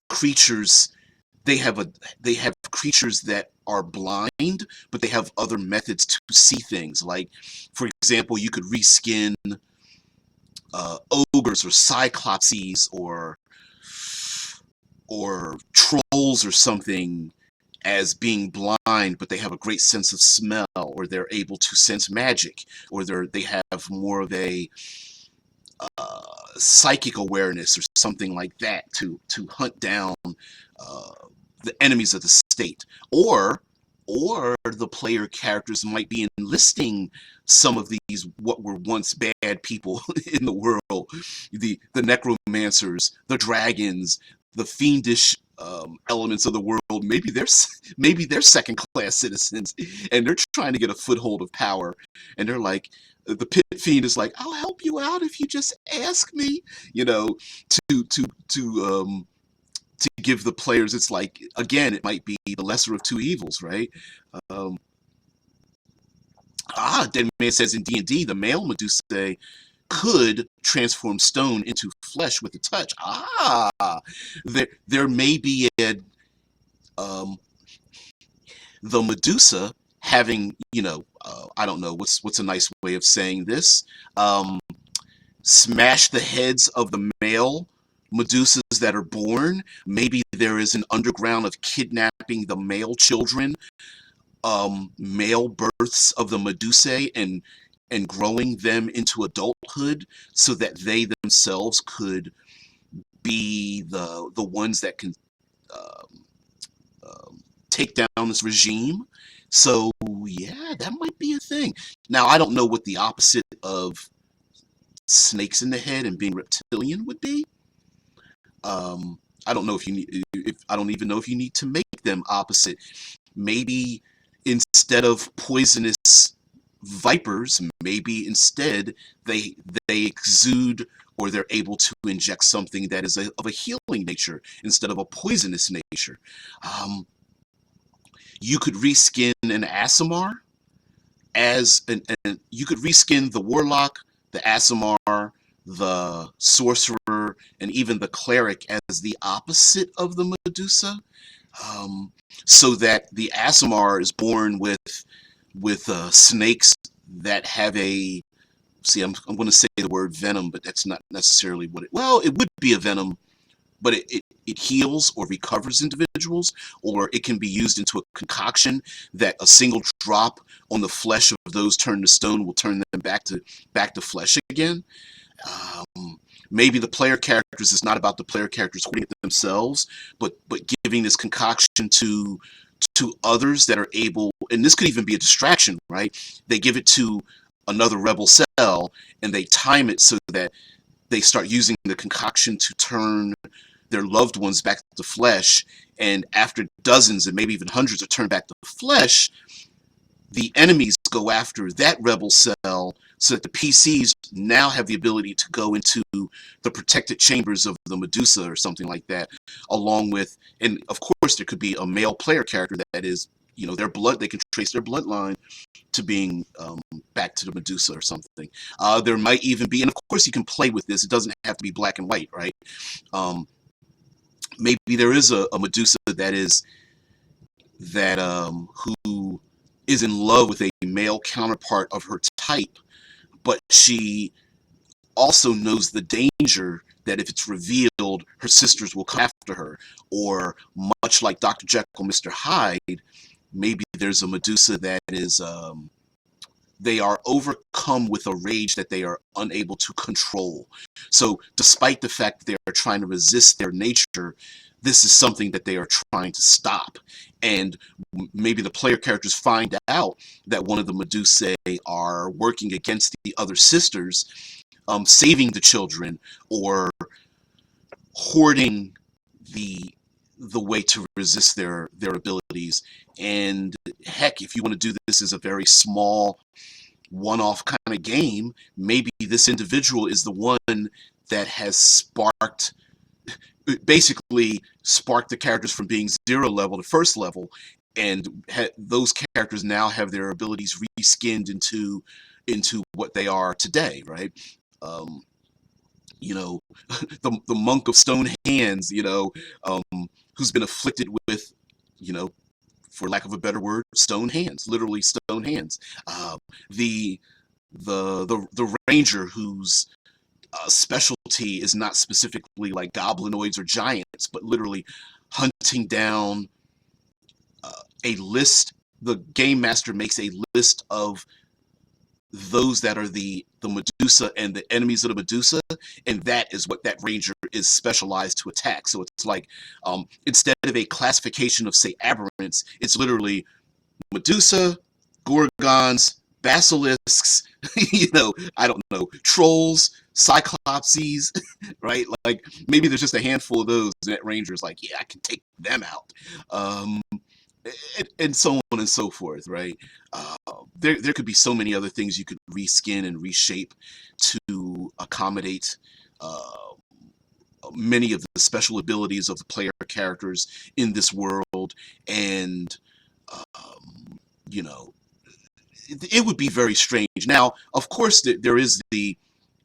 creatures. They have creatures that are blind, but they have other methods to see things. Like, for example, you could reskin ogres or cyclopses or trolls or something as being blind, but they have a great sense of smell, or they're able to sense magic, or they have more of a psychic awareness or something like that to hunt down uh, the enemies of the state. Or the player characters might be enlisting some of these what were once bad people in the world, the necromancers, the dragons, the fiendish elements of the world. Maybe they're second class citizens, and they're trying to get a foothold of power, and they're like, the pit fiend is like, I'll help you out if you just ask me, you know, to to to um to give the players. It's like, again, it might be the lesser of two evils, right? um Dead Man says in D&D the male Medusa could transform stone into flesh with a touch. There may be um the Medusa having, I don't know what's a nice way of saying this. Smash the heads of the male Medusas that are born. Maybe there is an underground of kidnapping the male children, male births of the Medusae, and growing them into adulthood so that they themselves could be the ones that can um, take down this regime. So yeah, that might be a thing. Now I don't know what the opposite of snakes in the head and being reptilian would be. I don't know if you need. If I don't even know if you need to make them opposite. Maybe instead of poisonous vipers, maybe instead they exude, or they're able to inject something that is of a healing nature instead of a poisonous nature. Um, you could reskin an Aasimar you could reskin the warlock, the Aasimar, the sorcerer, and even the cleric as the opposite of the Medusa, um, so that the Aasimar is born with snakes that have a. See, I'm going to say the word venom, but that's not necessarily what it. Well, it would be a venom, but it heals or recovers individuals, or it can be used into a concoction that a single drop on the flesh of those turned to stone will turn them back to flesh again. Um, Maybe the player characters is not about the player characters holding it themselves, but giving this concoction to others that are able, and this could even be a distraction, right? They give it to another rebel cell, and they time it so that they start using the concoction to turn their loved ones back to flesh, and after dozens and maybe even hundreds are turned back to flesh, the enemies go after that rebel cell so that the PCs now have the ability to go into the protected chambers of the Medusa or something like that, along with, and of course there could be a male player character that is, their blood, they can trace their bloodline to being back to the Medusa or something. There might even be, and of course you can play with this, it doesn't have to be black and white, right? Um, Maybe there is a Medusa who is in love with a male counterpart of her type, but she also knows the danger that if it's revealed, her sisters will come after her. Or much like Dr. Jekyll, Mr. Hyde, maybe there's a Medusa that is they are overcome with a rage that they are unable to control. So despite the fact that they are trying to resist their nature, this is something that they are trying to stop. And maybe the player characters find out that one of the Medusae are working against the other sisters, saving the children, or hoarding the way to resist their abilities. And heck, if you want to do this as a very small one-off kind of game, maybe this individual is the one that has basically sparked the characters from being 0 level to 1st level, and those characters now have their abilities reskinned into what they are today, right? Um, the monk of stone hands, who's been afflicted with, you know, for lack of a better word, stone hands, literally stone hands. The the ranger whose specialty is not specifically like goblinoids or giants, but literally hunting down a list. The game master makes a list of those that are the Medusa and the enemies of the Medusa, and that is what that ranger is specialized to attack. So it's like, instead of a classification of, say, aberrants, it's literally Medusa, Gorgons, basilisks, I don't know, trolls, cyclopses, right? Like maybe there's just a handful of those, and that ranger's like, yeah, I can take them out. And so on and so forth, right? There could be so many other things you could reskin and reshape to accommodate many of the special abilities of the player characters in this world. And you know it would be very strange. Now, of course, there is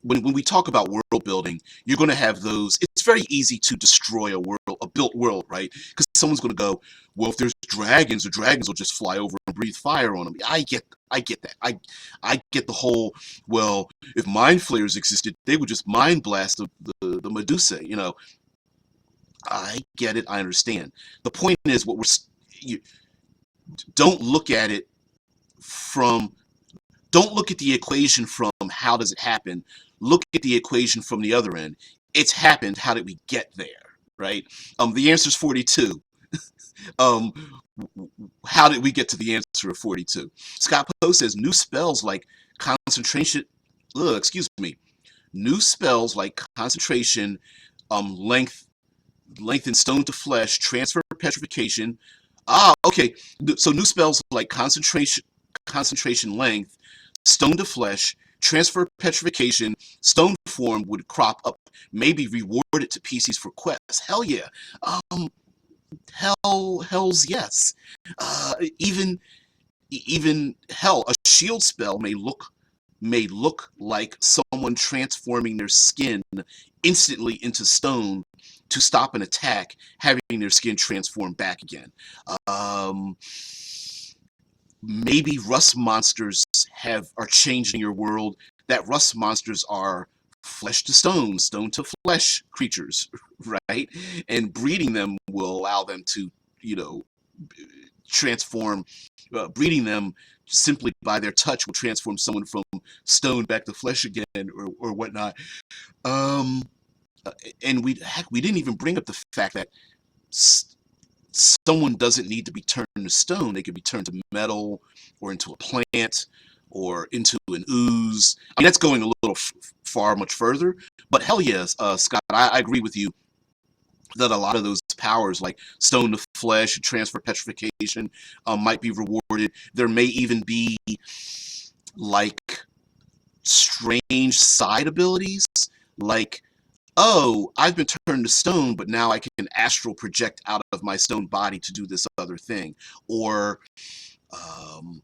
when we talk about world building, you're going to have those. It's very easy to destroy a built world, right? Because someone's going to go, well, if there's dragons, the dragons will just fly over and breathe fire on them. I get that. I get the whole, well, if mind flayers existed, they would just mind blast the Medusa. I get it. I understand. The point is, you don't look at it from don't look at the equation from how does it happen. Look at the equation from the other end. It's happened. How did we get there? Right? The answer is 42. um, how did we get to the answer of 42? Scott Poe says new spells like concentration. Excuse me. New spells like concentration, lengthen stone to flesh, transfer petrification. Okay. So new spells like concentration length, stone to flesh, transfer petrification, stone form would crop up, maybe rewarded to PCs for quests. Hell yeah. Hell's yes. Even hell, a shield spell may look like someone transforming their skin instantly into stone to stop an attack, having their skin transform back again. Maybe rust monsters are changing your world. That rust monsters are flesh to stone, stone to flesh creatures, right? And breeding them will allow them to, transform. Breeding them simply by their touch will transform someone from stone back to flesh again, or whatnot. And we didn't even bring up the fact that someone doesn't need to be turned to stone. They could be turned to metal, or into a plant, or into an ooze. I mean, that's going a little much further. But hell yes, Scott, I agree with you. that a lot of those powers, like stone to flesh, transfer petrification, might be rewarded. There may even be like strange side abilities, like, oh, I've been turned to stone, but now I can astral project out of my stone body to do this other thing. Or um,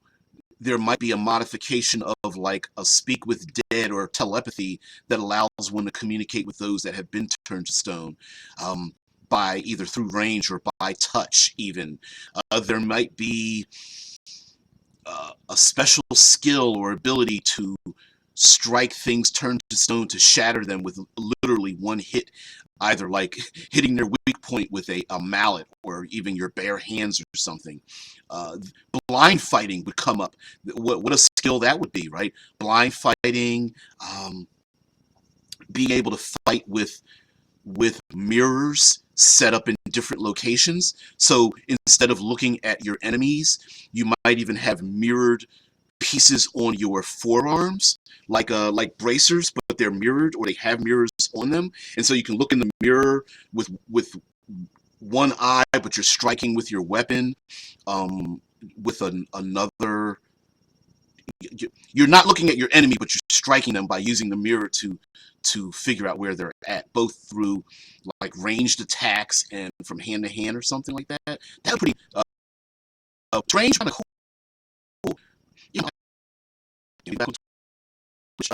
there might be a modification of like a speak with dead or telepathy that allows one to communicate with those that have been turned to stone, by either through range or by touch even. There might be a special skill or ability to strike things turned to stone, to shatter them with literally one hit, either like hitting their weak point with a mallet or even your bare hands or something. Uh, Blind fighting would come up. What a skill that would be, right? Blind fighting, being able to fight with mirrors set up in different locations. So instead of looking at your enemies, you might even have mirrored pieces on your forearms, like bracers, but they're mirrored, or they have mirrors on them, and so you can look in the mirror with one eye, but you're striking with your weapon, with another. You're not looking at your enemy, but you're striking them by using the mirror to figure out where they're at, both through like ranged attacks and from hand to hand or something like that. That's pretty strange, kind of cool. You know, which,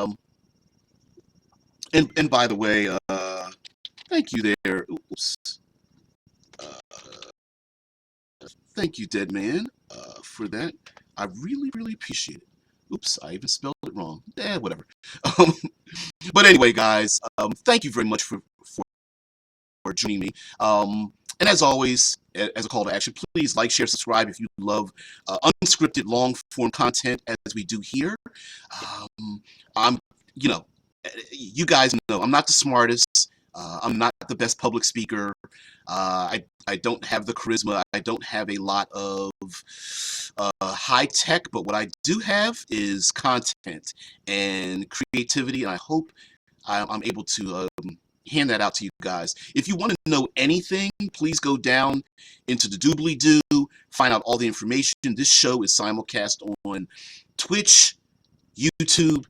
and by the way, thank you there. Oops. Uh, Thank you, Dead Man, for that. I really, really appreciate it. Oops, I even spelled it wrong. Whatever. Um, but anyway, guys, thank you very much for joining me. And as always, as a call to action, please like, share, subscribe if you love unscripted, long form content as we do here. I'm, you know, you guys know I'm not the smartest. I'm not the best public speaker. I don't have the charisma. I don't have a lot of high tech, but what I do have is content and creativity, and I hope I'm able to hand that out to you guys. If you want to know anything, please go down into the doobly-doo, find out all the information. This show is simulcast on Twitch, YouTube,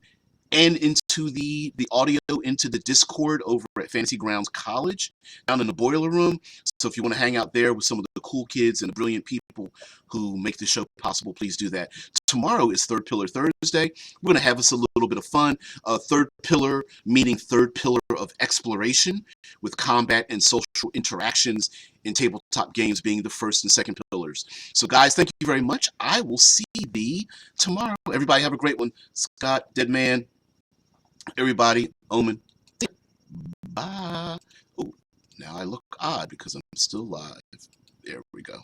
and into the audio into the Discord over at Fantasy Grounds College down in the boiler room. So if you want to hang out there with some of the cool kids and the brilliant people who make the show possible, please do that. Tomorrow is Third Pillar Thursday. We're going to have us a little bit of fun. Third pillar meaning third pillar of exploration, with combat and social interactions in tabletop games being the first and second pillars. So guys, thank you very much. I will see thee tomorrow. Everybody have a great one. Scott, Deadman, everybody, Omen, bye. Oh, now I look odd because I'm still live. There we go.